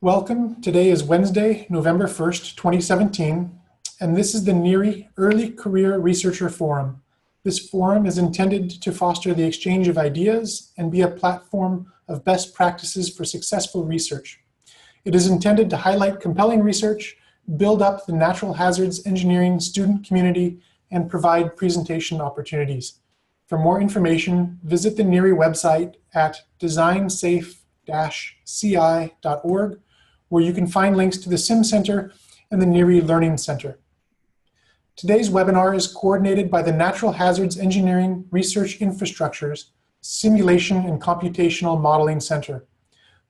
Welcome. Today is Wednesday, November 1st, 2017, and this is the NERI Early Career Researcher Forum. This forum is intended to foster the exchange of ideas and be a platform of best practices for successful research. It is intended to highlight compelling research, build up the natural hazards engineering student community, and provide presentation opportunities. For more information, visit the NERI website at designsafe-ci.org, where you can find links to the SimCenter and the NERI Learning Center. Today's webinar is coordinated by the Natural Hazards Engineering Research Infrastructures Simulation and Computational Modeling Center.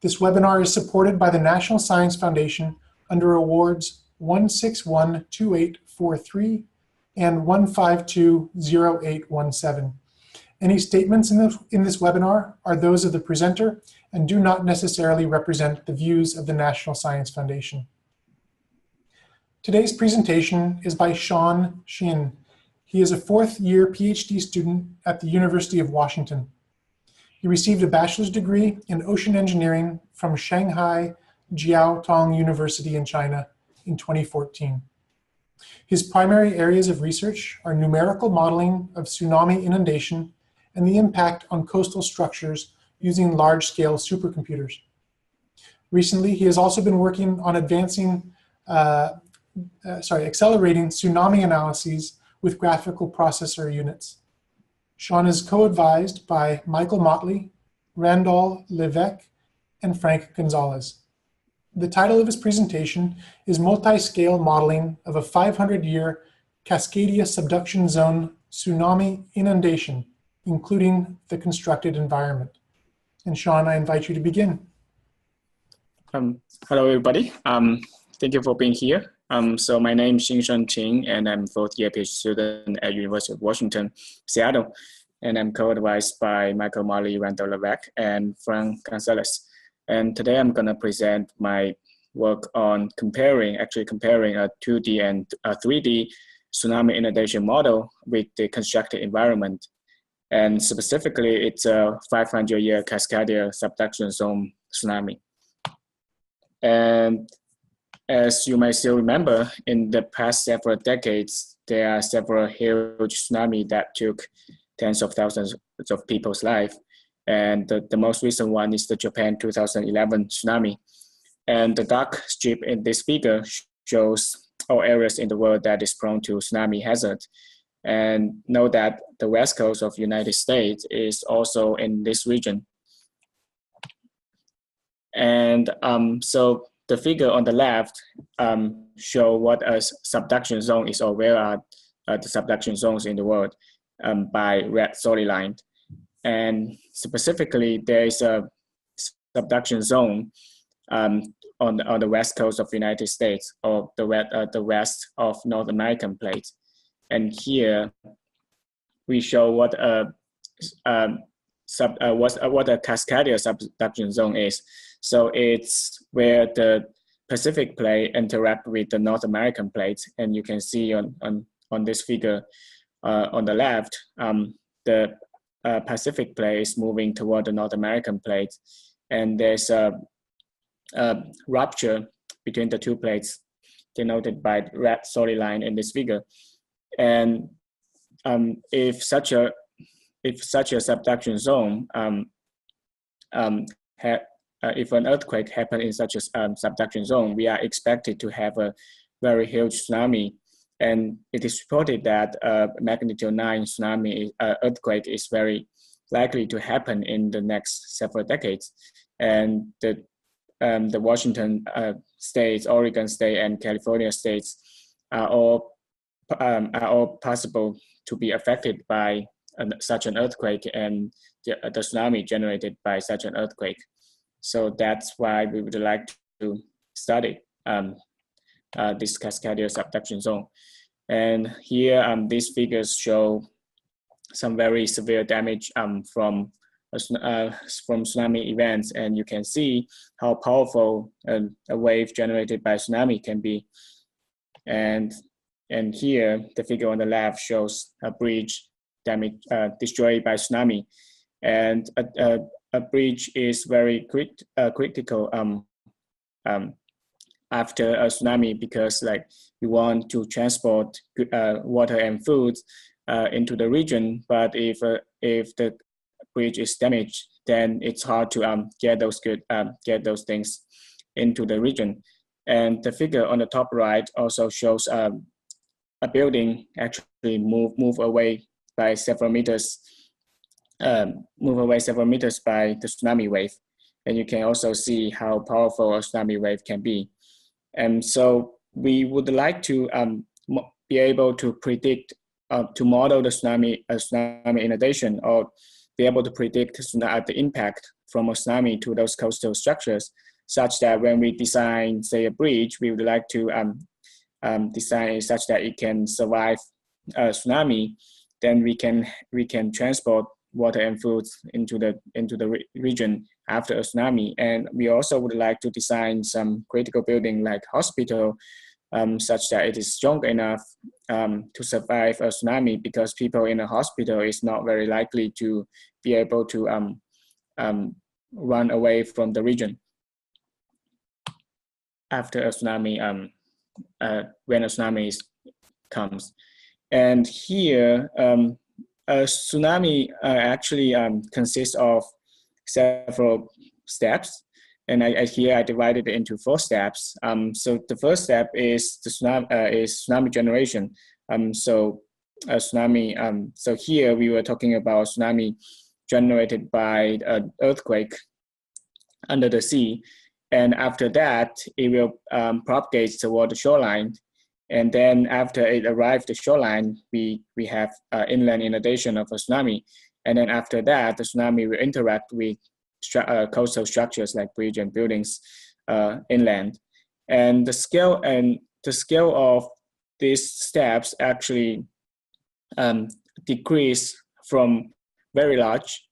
This webinar is supported by the National Science Foundation under awards 1612843 and 1520817. Any statements in this webinar are those of the presenter and do not necessarily represent the views of the National Science Foundation. Today's presentation is by Sean Shin. He is a fourth-year PhD student at the University of Washington. He received a bachelor's degree in ocean engineering from Shanghai Jiao Tong University in China in 2014. His primary areas of research are numerical modeling of tsunami inundation and the impact on coastal structures using large-scale supercomputers. Recently, he has also been working on accelerating tsunami analyses with graphical processor units. Sean is co-advised by Michael Motley, Randall Levesque, and Frank Gonzalez. The title of his presentation is Multi-Scale Modeling of a 500-Year Cascadia Subduction Zone Tsunami Inundation, including the constructed environment. And Sean, I invite you to begin. Hello, everybody. Thank you for being here. So my name is Xinsheng Qing, and I'm fourth-year PhD student at University of Washington, Seattle. And I'm co-advised by Michael Marley, Randall Levesque, and Frank Gonzalez. And today I'm going to present my work on comparing a 2D and a 3D tsunami inundation model with the constructed environment. And specifically, it's a 500-year Cascadia Subduction Zone tsunami. And as you might still remember, in the past several decades, there are several huge tsunamis that took tens of thousands of people's lives. And the most recent one is the Japan 2011 tsunami. And the dark strip in this figure shows all areas in the world that is prone to tsunami hazard. And know that the west coast of the United States is also in this region. And so the figure on the left show what a subduction zone is, or where are the subduction zones in the world by red solid line. And specifically, there is a subduction zone on the west coast of the United States, or the west of North American plate. And here we show what a Cascadia subduction zone is. So it's where the Pacific plate interact with the North American plate, and you can see on this figure on the left, the Pacific plate is moving toward the North American plate, and there's a rupture between the two plates, denoted by the red solid line in this figure. And if such a subduction zone, if an earthquake happens in such a subduction zone, we are expected to have a very huge tsunami. And it is reported that magnitude 9 tsunami earthquake is very likely to happen in the next several decades. And the Washington states, Oregon state, and California states are all possible to be affected by such an earthquake and the tsunami generated by such an earthquake. So that's why we would like to study this Cascadia subduction zone. And here, these figures show some very severe damage from tsunami events, and you can see how powerful a wave generated by tsunami can be. And here, the figure on the left shows a bridge damage destroyed by tsunami, and a bridge is very critical after a tsunami, because like we want to transport water and food into the region. But if the bridge is damaged, then it's hard to get those things into the region. And the figure on the top right also shows a building actually move away by several meters, by the tsunami wave. And you can also see how powerful a tsunami wave can be. And so we would like to be able to predict, to model the tsunami inundation, or be able to predict the impact from a tsunami to those coastal structures, such that when we design, say, a bridge, we would like to design it such that it can survive a tsunami. Then we can transport water and food into the region after a tsunami. And we also would like to design some critical building like hospital, such that it is strong enough to survive a tsunami, because people in a hospital is not very likely to be able to run away from the region after a tsunami, when a tsunami comes. And here, a tsunami actually consists of several steps. And here I divided it into 4 steps. So the first step is the tsunami generation. So here we were talking about tsunami generated by an earthquake under the sea. And after that, it will propagate toward the shoreline. And then after it arrives the shoreline, we have inland inundation of a tsunami. And then after that, the tsunami will interact with coastal structures like bridge and buildings inland. And the scale of these steps actually decrease from very large,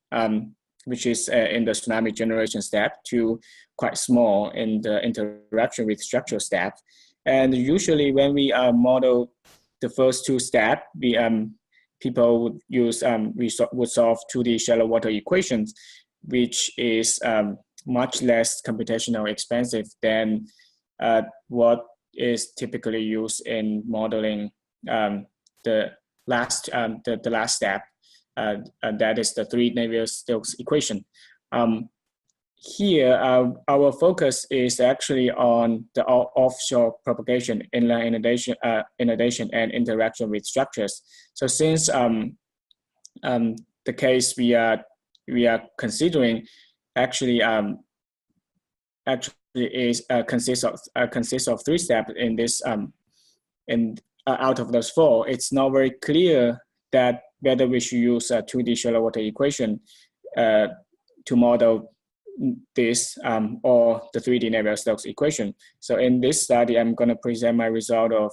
which is in the tsunami generation step, to quite small in the interaction with structural step. And usually when we model the first 2 steps, people would use, would solve 2D shallow water equations, which is much less computational expensive than what is typically used in modeling the last step, that is the 3 Navier-Stokes equation. Here, our focus is actually on the offshore propagation, inland inundation, and interaction with structures. So since the case we are considering actually consists of 3 steps in this out of those 4, it's not very clear that whether we should use a 2D shallow water equation to model this or the 3D Navier-Stokes equation. So in this study, I'm going to present my result of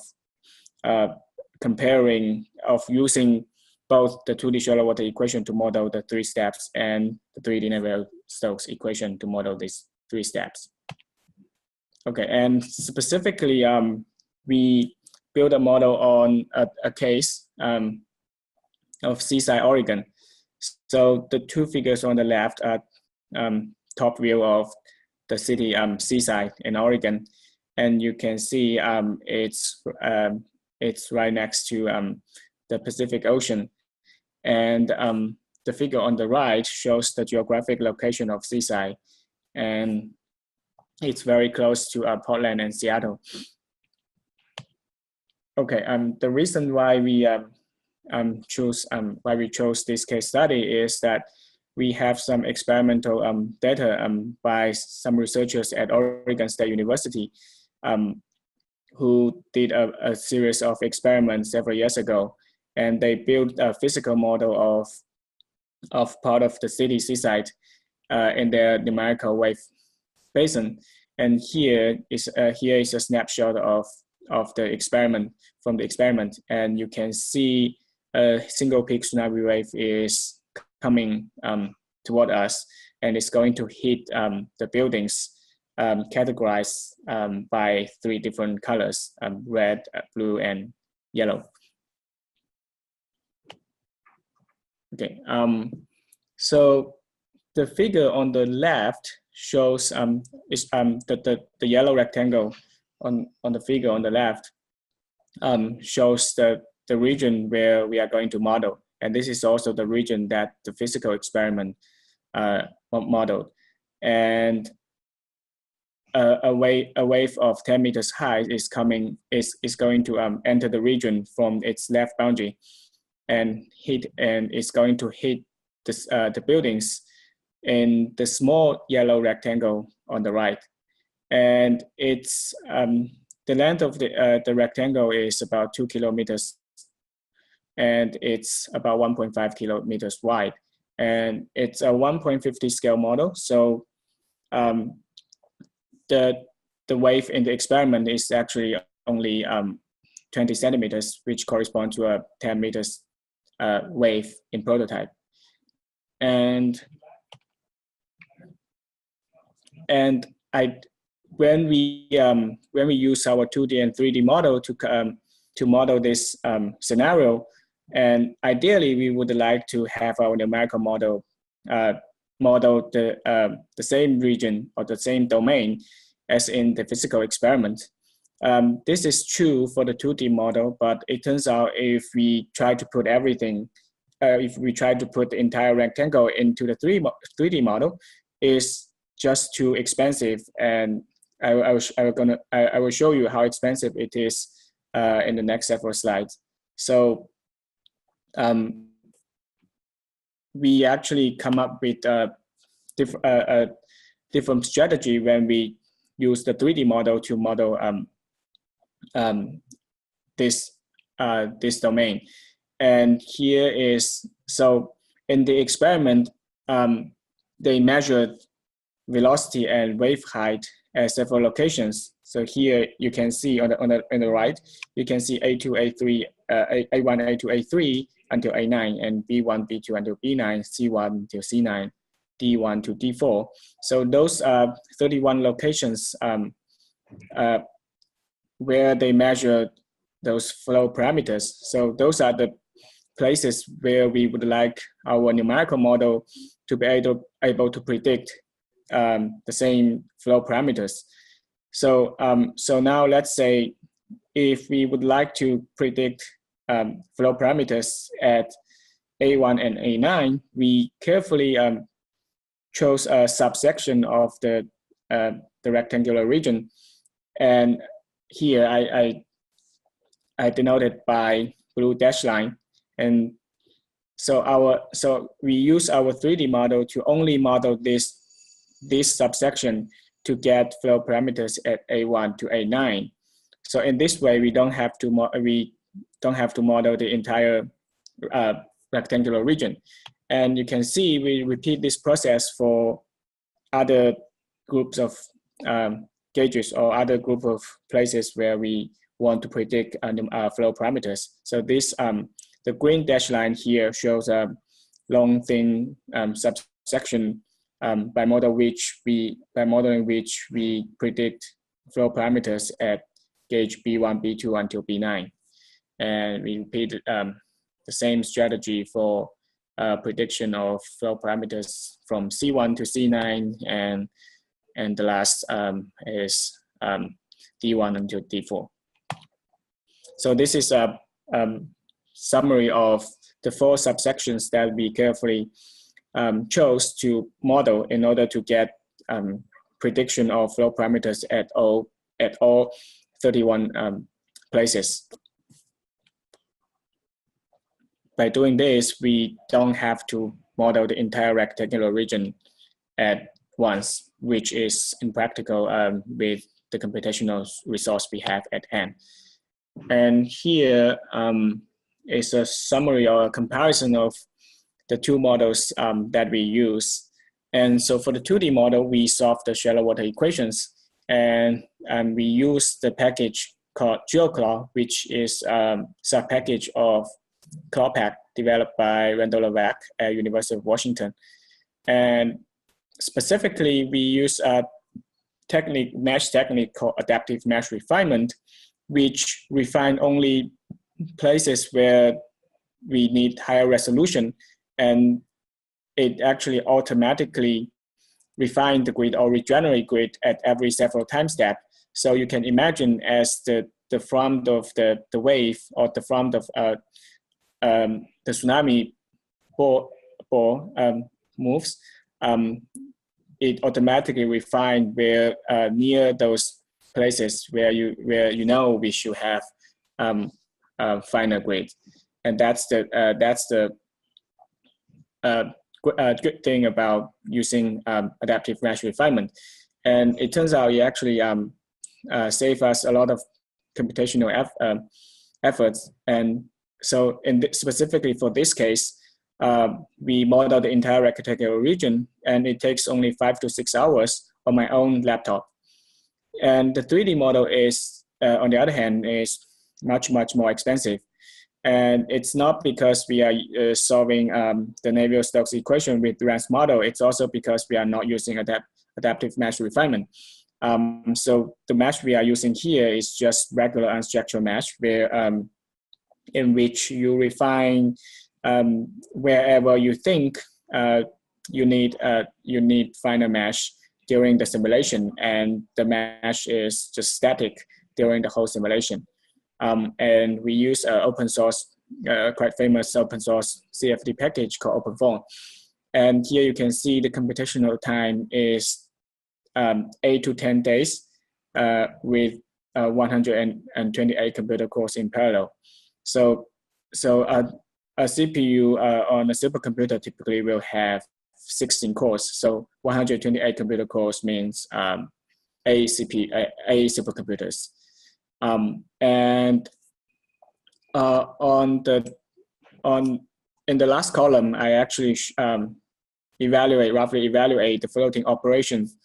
using both the 2D shallow water equation to model the 3 steps and the 3D Navier-Stokes equation to model these 3 steps. Okay, and specifically, we built a model on a case of Seaside, Oregon. So the 2 figures on the left are top view of the city Seaside in Oregon, and you can see it's right next to the Pacific Ocean. And the figure on the right shows the geographic location of Seaside, and it's very close to Portland and Seattle. Okay, the reason why we chose this case study is that we have some experimental data by some researchers at Oregon State University who did a series of experiments several years ago, and they built a physical model of part of the city Seaside in their numerical wave basin. And here is a snapshot of the experiment, from the experiment, and you can see a single peak tsunami wave is coming toward us, and it's going to hit the buildings categorized by 3 different colors, red, blue, and yellow. Okay, so the figure on the left shows the yellow rectangle on the figure on the left shows the region where we are going to model. And this is also the region that the physical experiment modeled. And a wave of 10 meters high is going to enter the region from its left boundary and it's going to hit the buildings in the small yellow rectangle on the right. And it's the length of the rectangle is about 2 kilometers, and it's about 1.5 kilometers wide. And it's a 1.50 scale model. So the wave in the experiment is actually only 20 centimeters, which corresponds to a 10 meters wave in prototype. And when we use our 2D and 3D model to model this scenario, and ideally we would like to have our numerical model model the same region or the same domain as in the physical experiment. This is true for the 2D model, but it turns out if we try to put everything, if we try to put the entire rectangle into the 3D model, is just too expensive. And I will show you how expensive it is in the next several slides. So we actually come up with a different strategy when we use the 3D model to model this domain. And here is, so in the experiment, they measured velocity and wave height at several locations. So here you can see on the right, you can see A2, A3, A1, A2, A3 until A9, and B1, B2 until B9, C1 until C9, D1 to D4. So those are 31 locations where they measure those flow parameters. So those are the places where we would like our numerical model to be able to predict the same flow parameters. So, so now let's say if we would like to predict flow parameters at A1 and A9, we carefully chose a subsection of the rectangular region. And here I denoted by blue dash line. And so we use our 3D model to only model this subsection to get flow parameters at A1 to A9. So in this way, we don't have to model the entire rectangular region. And you can see we repeat this process for other groups of gauges or other group of places where we want to predict flow parameters. So this the green dash line here shows a long thin subsection by modeling which we predict flow parameters at gauge B1, B2 until B9. And we repeat the same strategy for prediction of flow parameters from C1 to C9, and the last is D1 until D4. So this is a summary of the 4 subsections that we carefully chose to model in order to get prediction of flow parameters at all 31 places. By doing this, we don't have to model the entire rectangular region at once, which is impractical with the computational resource we have at hand. And here is a summary or a comparison of the 2 models that we use. And so for the 2D model, we solve the shallow water equations, and we use the package called GeoClaw, which is a sub-package of ClawPack developed by Randall Levac at University of Washington. And specifically, we use a mesh technique called adaptive mesh refinement, which refine only places where we need higher resolution, and it actually automatically refine the grid or regenerate grid at every several time step. So you can imagine as the front of the wave or the front of the tsunami ball moves, it automatically refine where near those places where you know we should have final grid, and that's the good thing about using adaptive mesh refinement. And it turns out it actually save us a lot of computational efforts. And so specifically for this case, we model the entire rectangular region, and it takes only 5 to 6 hours on my own laptop. And the 3D model is, on the other hand, is much more expensive. And it's not because we are solving the Navier-Stokes equation with Rand's model. It's also because we are not using adaptive mesh refinement. So the mesh we are using here is just regular unstructured mesh, where in which you refine wherever you think you need final mesh during the simulation, and the mesh is just static during the whole simulation. And we use open source, quite famous open source CFD package called OpenFOAM. And here you can see the computational time is 8 to 10 days with 128 computer cores in parallel. So a CPU on a supercomputer typically will have 16 cores. So 128 computer cores means 8 supercomputers. And in the last column, I actually roughly evaluate the floating operations,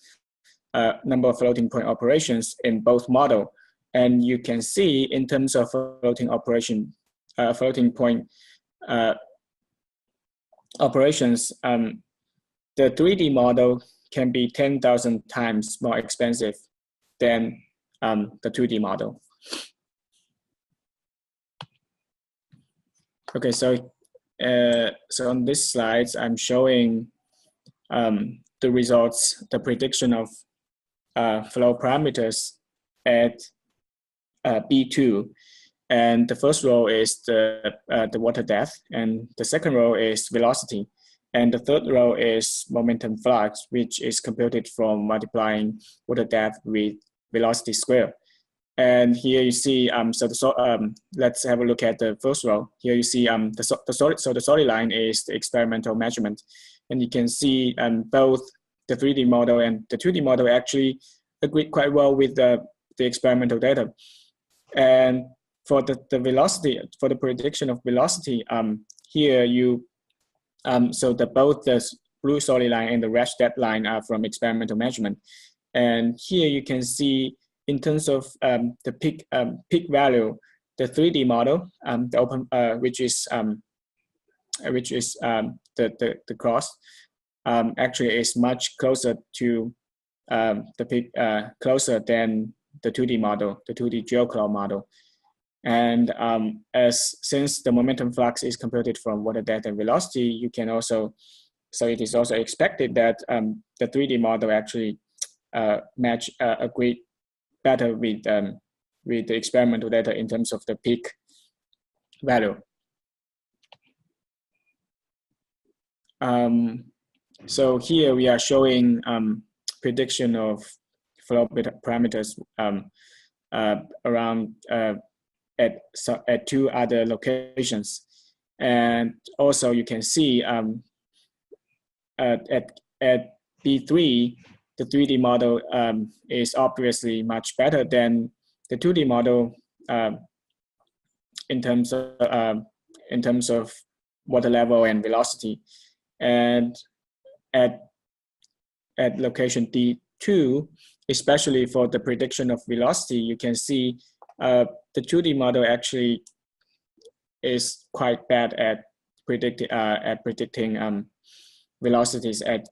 number of floating point operations in both model. And you can see in terms of floating point operations, the 3D model can be 10,000 times more expensive than the 2D model. Okay, so on this slides, I'm showing the results, the prediction of flow parameters at B2. And the first row is the water depth, and the second row is velocity. And the third row is momentum flux, which is computed from multiplying water depth with velocity square. And here you see, let's have a look at the first row. Here you see the solid line is the experimental measurement. And you can see both the 3D model and the 2D model actually agree quite well with the experimental data. And for the velocity, for the prediction of velocity, here you, both the blue solid line and the red dashed line are from experimental measurement. And here you can see in terms of the peak value, the 3D model, which is the cross, actually is much closer to the peak, closer than the 2D model, the 2D geocloud model. And since the momentum flux is computed from water depth and velocity, you can also, so it is also expected that the 3D model actually agree better with the experimental data in terms of the peak value. So here we are showing prediction of flow parameters around at two other locations. And also you can see at B3, the 3D model is obviously much better than the 2D model in terms of water level and velocity. And at location D2, especially for the prediction of velocity, you can see the 2D model actually is quite bad at predicting velocities at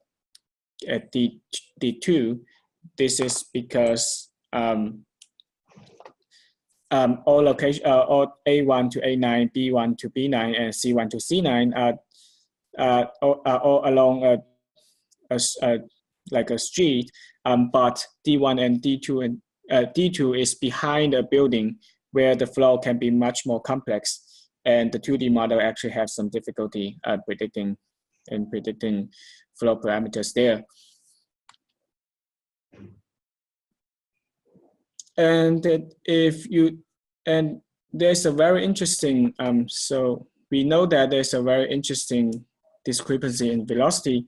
D2. This is because all A1 to A9, B1 to B9, and C1 to C9 are all along a like a street, but D1 and D2 and D2 is behind a building where the flow can be much more complex, and the 2D model actually has some difficulty predicting flow parameters there. And there's a very interesting, so we know that there's a very interesting discrepancy in velocity.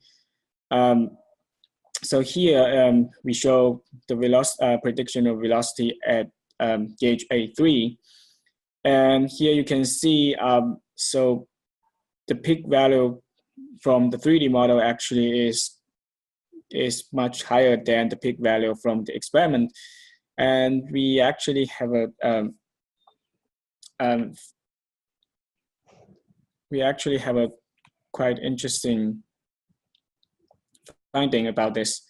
So here we show the prediction of velocity at gauge A3. And here you can see, so the peak value from the 3D model actually is much higher than the peak value from the experiment. And we actually have a quite interesting finding about this.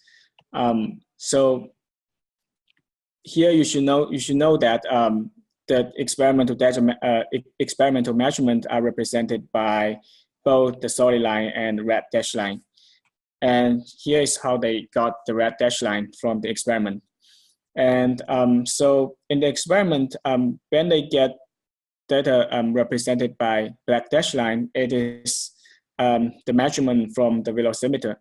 So here you should know that the experimental measurements are represented by both the solid line and red dashed line. And here is how they got the red dashed line from the experiment. And so in the experiment, when they get data represented by black dashed line, it is the measurement from the velocimeter.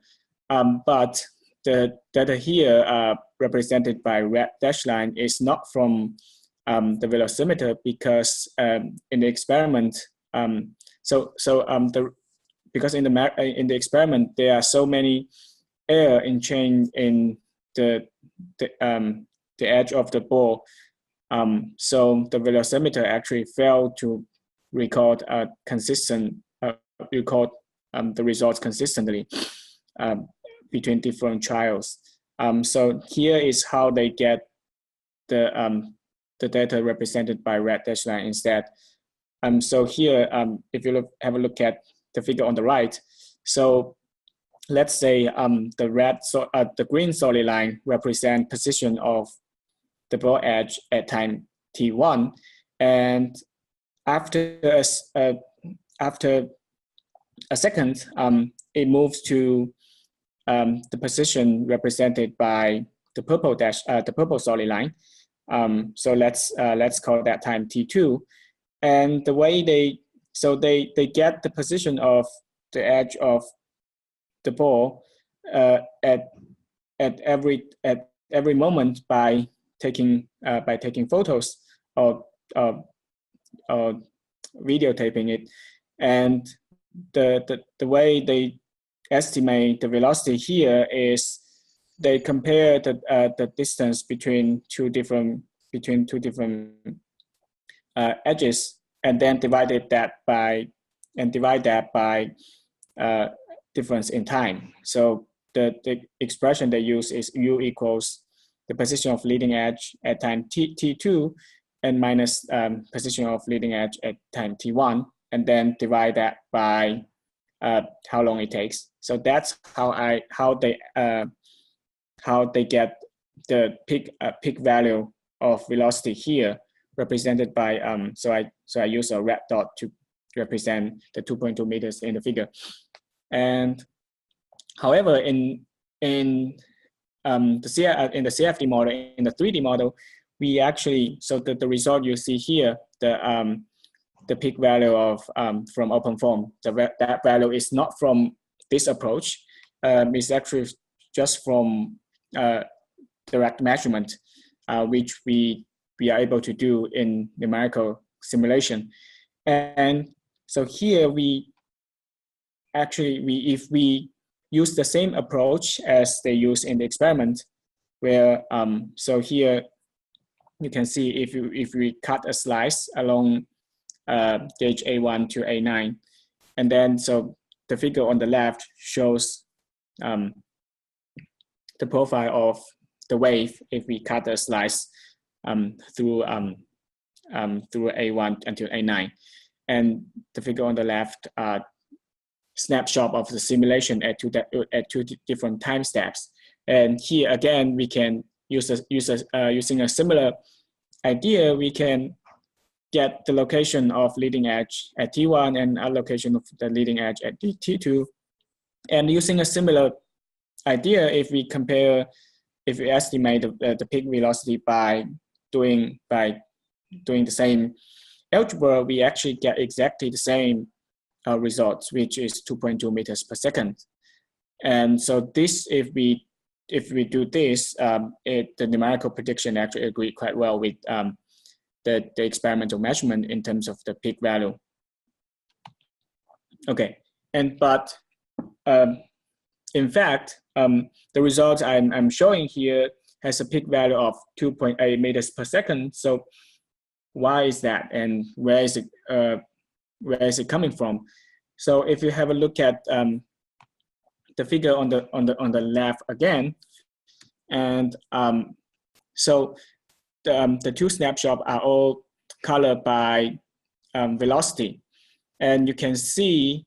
But the data here represented by red dashed line is not from the velocimeter, because in the experiment, because in the experiment there are so many error in change in the edge of the ball, so the velocimeter actually failed to record the results consistently between different trials. So here is how they get the data represented by red dashed line instead. So here, if you have a look at the figure on the right, so let's say the green solid line represent position of the ball edge at time t1, and after a second, it moves to the position represented by the purple solid line. So let's call that time t2, and the way they get the position of the edge of the ball at every moment by taking photos or videotaping it. And the way they estimate the velocity here is they compare the distance between two different edges, and then divide that by difference in time. So the expression they use is u equals the position of leading edge at time t2 and minus position of leading edge at time t1, and then divide that by how long it takes. So that's how they get the peak value of velocity here, represented by so I use a red dot to represent the 2.2 meters in the figure. And however, in the CFD model, in the 3D model, we actually, so the result you see here, the peak value of from OpenFOAM, that value is not from this approach. It's actually just from direct measurement, which we are able to do in numerical simulation. And so here if we use the same approach as they use in the experiment, where so here you can see if we cut a slice along gauge A1 to A9, and then so the figure on the left shows the profile of the wave if we cut a slice through A1 until A9, and the figure on the left snapshot of the simulation at two different time steps. And here again, we can using a similar idea, we can get the location of leading edge at T1 and a location of the leading edge at T2. And using a similar idea, if we estimate the peak velocity by doing the same algebra, we actually get exactly the same results, which is 2.2 meters per second. And so this, if we do this, the numerical prediction actually agree quite well with the experimental measurement in terms of the peak value. Okay, but in fact, the results I'm showing here has a peak value of 2.8 meters per second. So why is that, and where is it coming from? So if you have a look at the figure on the left again, and so the two snapshots are all colored by velocity, and you can see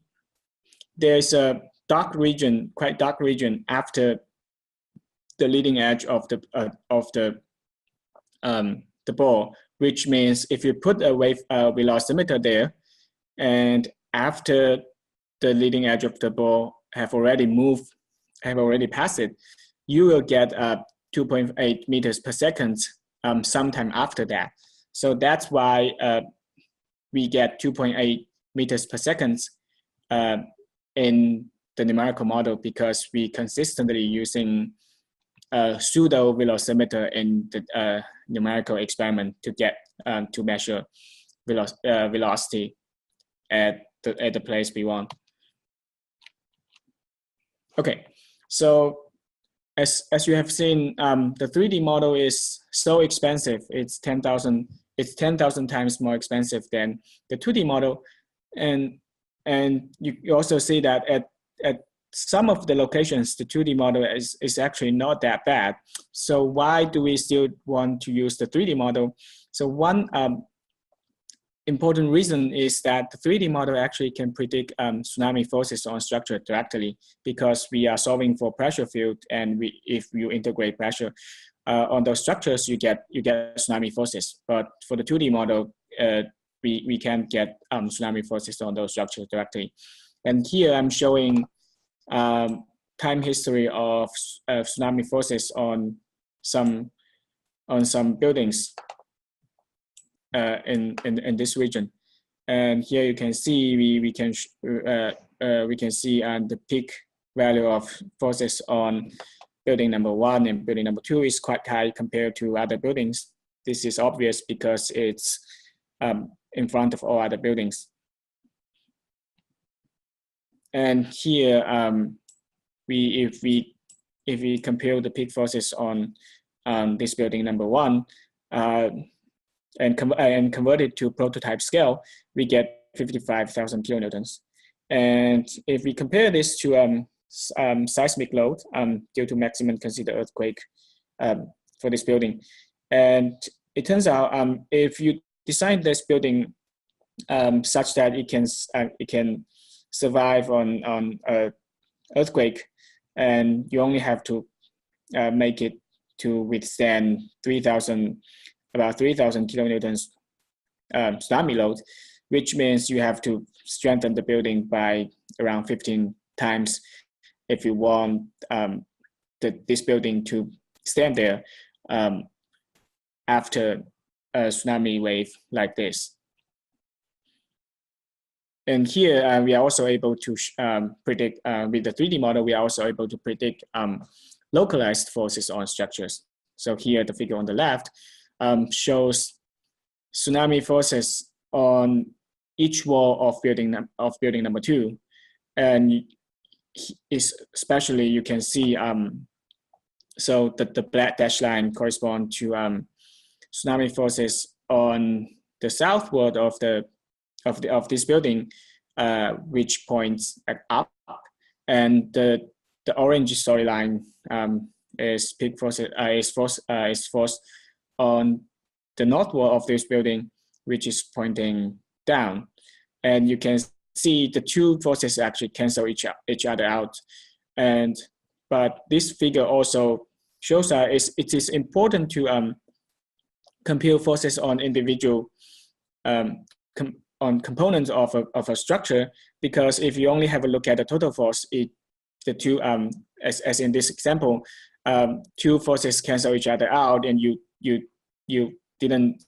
there's a dark region, quite dark region after the leading edge of the ball, which means if you put a wave velocimeter there, and after the leading edge of the ball have already passed it, you will get 2.8 meters per second sometime after that. So that's why we get 2.8 meters per second in the numerical model, because we consistently using a pseudo velocimeter in the numerical experiment to get to measure velocity at the place we want. Okay, so as you have seen, the 3D model is so expensive. It's 10,000 times more expensive than the 2D model, and you also see that at some of the locations, the 2D model is actually not that bad. So why do we still want to use the 3D model? So one important reason is that the 3D model actually can predict tsunami forces on structure directly, because we are solving for pressure field, and if you integrate pressure on those structures, you get tsunami forces. But for the 2D model, we can't get tsunami forces on those structures directly. And here I'm showing time history of tsunami forces on some buildings in this region. And here you can see we can see the peak value of forces on building number 1 and building number 2 is quite high compared to other buildings. This is obvious because it's in front of all other buildings. And here, if we compare the peak forces on this building number 1 and convert it to prototype scale, we get 55,000 kilonewtons. And if we compare this to seismic load due to maximum considered earthquake for this building, and it turns out if you design this building such that it can survive on earthquake, and you only have to make it to withstand about 3,000 kilonewtons tsunami load, which means you have to strengthen the building by around 15 times if you want this building to stand there after a tsunami wave like this. And here we are also able to predict, with the 3D model, we are also able to predict localized forces on structures. So here the figure on the left shows tsunami forces on each wall of building number 2, and especially you can see so that the black dashed line correspond to tsunami forces on the southward of this building, which points up, and the orange storyline is peak forces is force on the north wall of this building, which is pointing down. And you can see the two forces actually cancel each other out. But this figure also shows that it is important to compute forces on individual on components of a structure, because if you only have a look at the total force, the two as in this example, two forces cancel each other out, and you didn't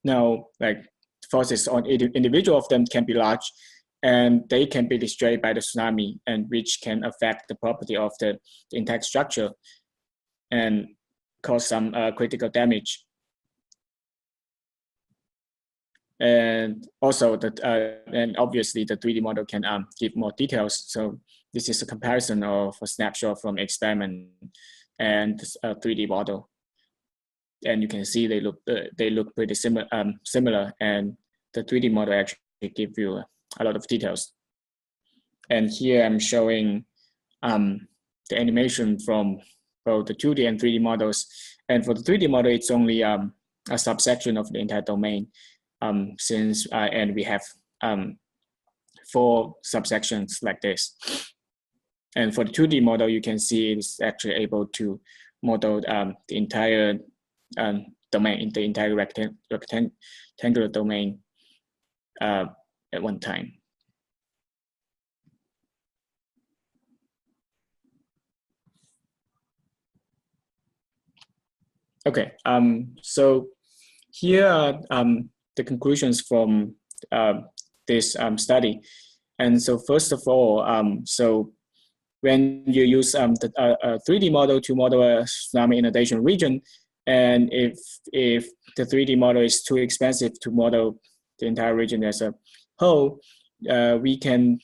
know like forces on individual of them can be large, and they can be destroyed by the tsunami, and which can affect the property of the intact structure and cause some critical damage. And also and obviously the 3D model can give more details. So this is a comparison of a snapshot from experiment and a 3D model. And you can see they look pretty similar, and the 3D model actually give you a lot of details. And here I'm showing the animation from both the 2D and 3D models. And for the 3D model, it's only a subsection of the entire domain, and we have 4 subsections like this. And for the 2D model, you can see it's actually able to model the entire domain, the entire rectangular domain at one time. Okay, so here are the conclusions from this study. And so first of all, so when you use the 3D model to model a tsunami inundation region, and if the 3D model is too expensive to model the entire region as a whole, we can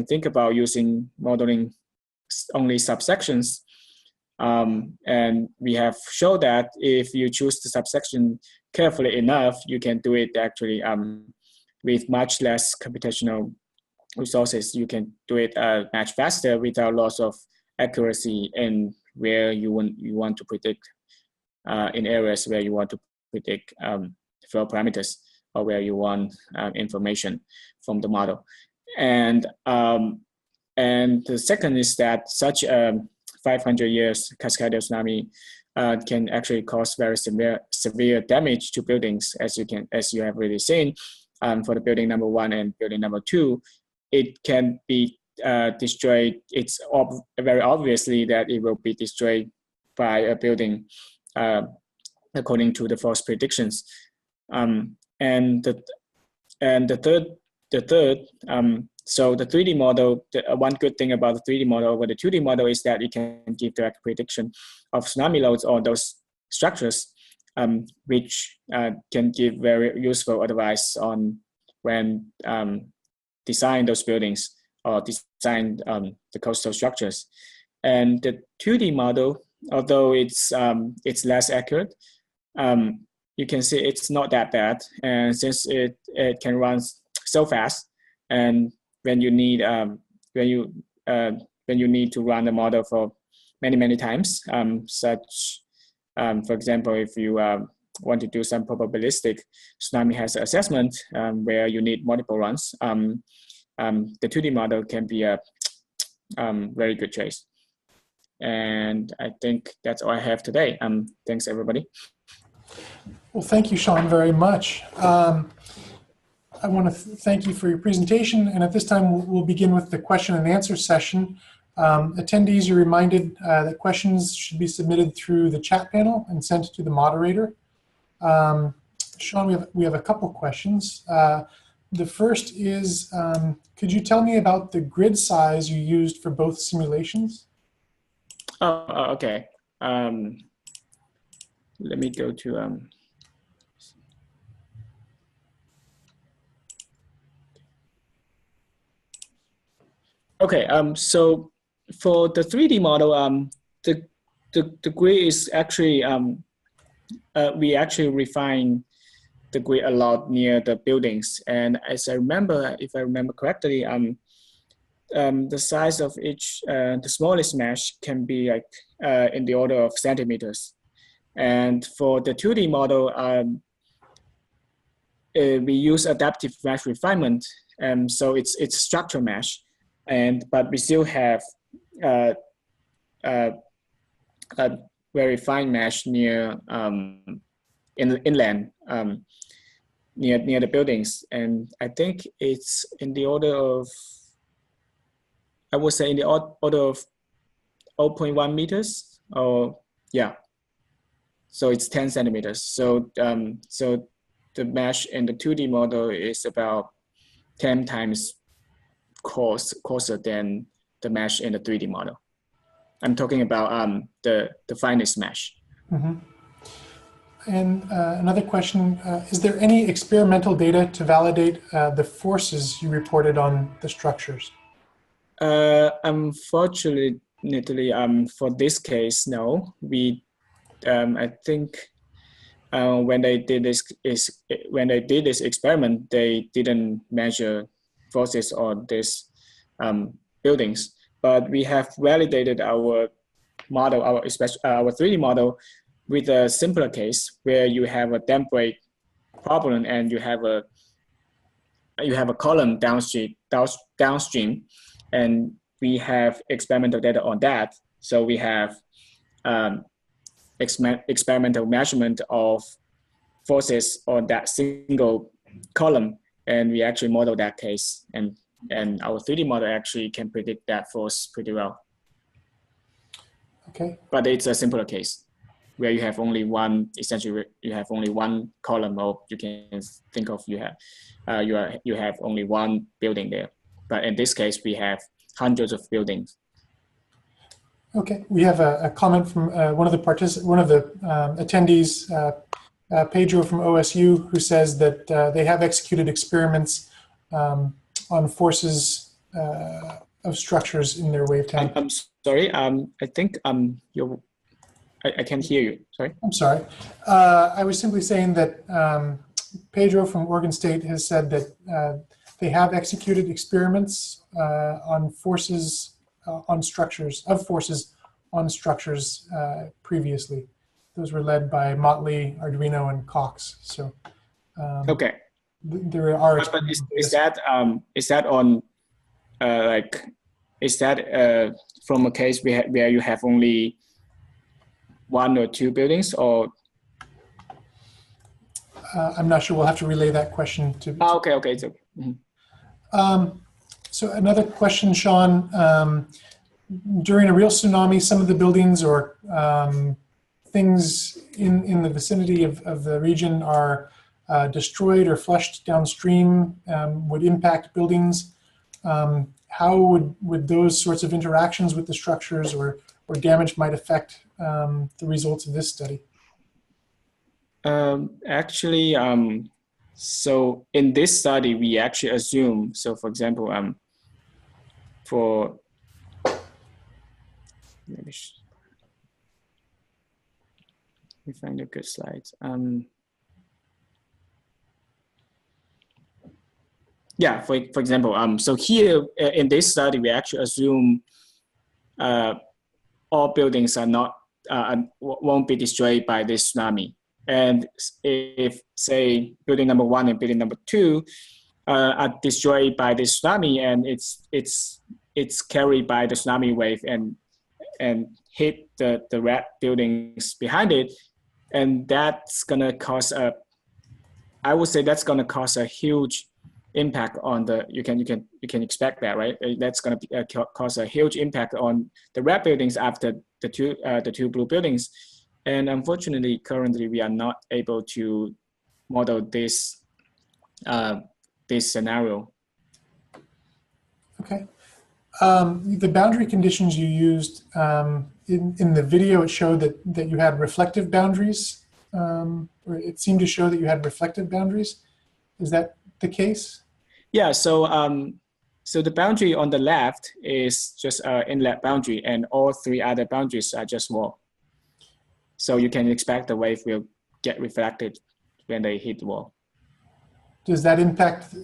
think about using modeling only subsections. And we have shown that if you choose the subsection carefully enough, you can do it actually with much less computational resources. You can do it much faster without loss of accuracy in where you want to predict, in areas where you want to predict flow parameters, or where you want information from the model. And the second is that such 500 years Cascadia tsunami can actually cause very severe damage to buildings, as you have already seen. For the building number 1 and building number 2, it can be destroyed. It's very obviously that it will be destroyed by a building according to the false predictions. And the third, so the 3D model, one good thing about the 3D model over the 2D model is that it can give direct prediction of tsunami loads on those structures, which can give very useful advice on when design those buildings or design the coastal structures. And the 2D model, although it's less accurate, you can see it's not that bad, and since it can run so fast, and when you need to run the model for many times, such for example, if you want to do some probabilistic tsunami hazard assessment where you need multiple runs, the 2D model can be a very good choice. And I think that's all I have today. Thanks everybody. Well, thank you, Sean, very much. I want to thank you for your presentation, and at this time we'll begin with the question and answer session. Attendees are reminded that questions should be submitted through the chat panel and sent to the moderator. Sean, we have a couple questions. The first is, could you tell me about the grid size you used for both simulations? Oh, okay. Let me go to okay, so for the 3D model, the grid is actually, we actually refine the grid a lot near the buildings. And as I remember, if I remember correctly, the size of each, the smallest mesh can be like in the order of centimeters. And for the 2D model, we use adaptive mesh refinement. So it's structural mesh. But we still have a very fine mesh near inland, near the buildings, and I think it's in the order of, I would say in the order of 0.1 meters, or yeah. So it's 10 centimeters. So so the mesh in the 2D model is about 10 times coarser than the mesh in the 3D model. I'm talking about the finest mesh. Mm-hmm. And another question, is there any experimental data to validate the forces you reported on the structures? Unfortunately, for this case, no. I think when they did this experiment, they didn't measure forces on these buildings. But we have validated our model, our 3D model, with a simpler case where you have a dam break problem and you have a column downstream, and we have experimental data on that. So we have experimental measurement of forces on that single column, and we actually model that case, and our 3D model actually can predict that force pretty well. Okay. But it's a simpler case where you have only one, essentially you have only one column, or you can think of you have only one building there. But in this case, we have hundreds of buildings. Okay, we have a comment from one of the attendees, Pedro from OSU, who says that they have executed experiments on forces of structures in their wave tank. I'm sorry. I think I can't hear you. Sorry. I'm sorry. I was simply saying that Pedro from Oregon State has said that they have executed experiments on forces on structures previously. Those were led by Motley, Arduino, and Cox. So okay. There are. But is that on is that from a case where you have only one or two buildings, or? I'm not sure. We'll have to relay that question to. Oh, okay. Okay. So. Mm-hmm. So another question, Sean. During a real tsunami, some of the buildings or things in the vicinity of the region are destroyed or flushed downstream, would impact buildings. How would those sorts of interactions with the structures or damage might affect the results of this study? Actually, so in this study, we actually assume, so for example, let me find a good slides. Yeah, for example, so here in this study, we actually assume all buildings are not won't be destroyed by this tsunami. And if, say, building number 1 and building number 2 are destroyed by this tsunami, and it's carried by the tsunami wave and hit the red buildings behind it, and that's gonna cause I would say that's gonna cause a huge impact on the. You can expect that, right? That's gonna cause a huge impact on the red buildings after the two blue buildings. And unfortunately, currently, we are not able to model this scenario. Okay. The boundary conditions you used in the video, it showed that you had reflective boundaries, or it seemed to show that you had reflective boundaries. Is that the case? Yeah. So so the boundary on the left is just an inlet boundary, and all 3 other boundaries are just wall. So you can expect the wave will get reflected when they hit the wall. Does that impact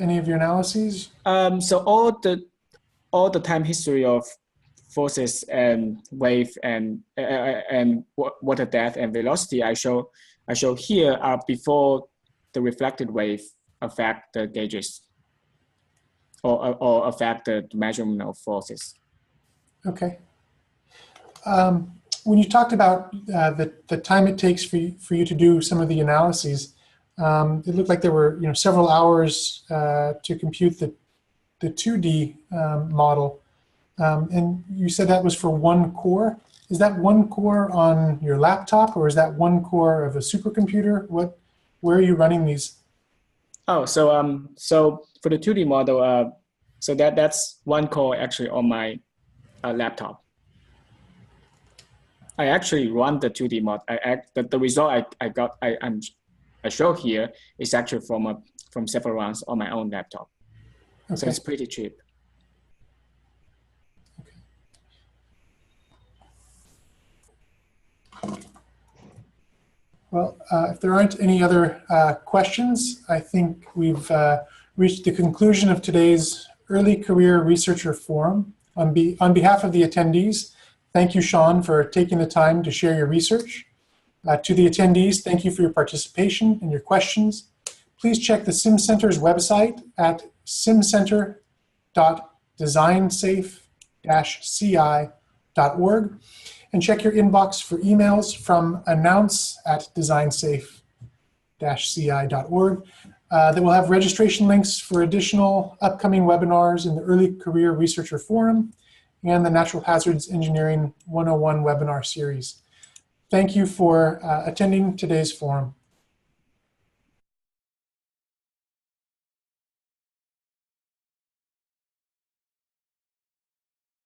any of your analyses? So all the time history of forces and wave and water depth and velocity I show here are before the reflected wave affect the gauges or affect the measurement of forces. Okay. When you talked about the time it takes for you to do some of the analyses, it looked like there were several hours to compute the 2D model. And you said that was for one core. Is that one core on your laptop, or is that one core of a supercomputer? Where are you running these? Oh, so for the 2D model, so that's one core actually on my laptop. I actually run the 2D model. The result I show here is actually from several runs on my own laptop. Okay. So it's pretty cheap. Well, if there aren't any other questions, I think we've reached the conclusion of today's Early Career Researcher Forum. On behalf of the attendees, thank you, Sean, for taking the time to share your research. To the attendees, thank you for your participation and your questions. Please check the SimCenter's website at simcenter.designsafe-ci.org. And check your inbox for emails from announce@designsafe-ci.org that will have registration links for additional upcoming webinars in the Early Career Researcher Forum and the Natural Hazards Engineering 101 webinar series. Thank you for attending today's forum.